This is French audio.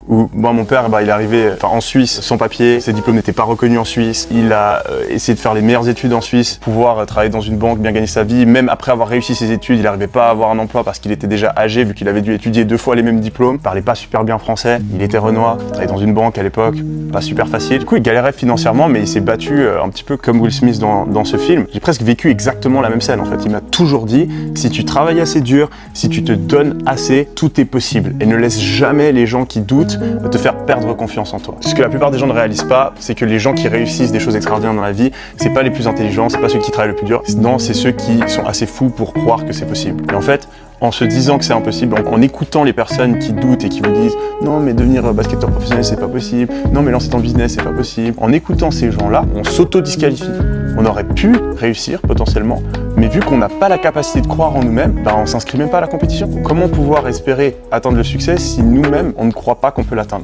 où moi, mon père, il est arrivé en Suisse sans papier, ses diplômes n'étaient pas reconnus en Suisse, il a essayé de faire les meilleures études en Suisse, pouvoir travailler dans une banque, bien gagner sa vie, même après avoir réussi ses études, il n'arrivait pas à avoir un emploi parce qu'il était déjà âgé, vu qu'il avait dû étudier 2 fois les mêmes diplômes, il parlait pas super bien français, il était renois, il travaillait dans une banque à l'époque, pas super facile. Du coup, il galérait financièrement, mais il s'est battu un petit peu comme Will Smith dans ce film. J'ai presque vécu exactement la même scène en fait. Il m'a toujours dit, si tu travailles assez dur, si tu te donnes assez, tout est possible. Et ne laisse jamais les gens qui doutent te faire perdre confiance en toi. Ce que la plupart des gens ne réalisent pas, c'est que les gens qui réussissent des choses extraordinaires dans la vie, c'est pas les plus intelligents, c'est pas ceux qui travaillent le plus dur, non, c'est ceux qui sont assez fous pour croire que c'est possible. Et en fait, en se disant que c'est impossible, en écoutant les personnes qui doutent et qui vous disent « Non, mais devenir basketteur professionnel, c'est pas possible. Non, mais lancer ton business, c'est pas possible. » En écoutant ces gens-là, on s'auto-disqualifie. On aurait pu réussir potentiellement, mais vu qu'on n'a pas la capacité de croire en nous-mêmes, on s'inscrit même pas à la compétition. Comment pouvoir espérer atteindre le succès si nous-mêmes, on ne croit pas qu'on peut l'atteindre ?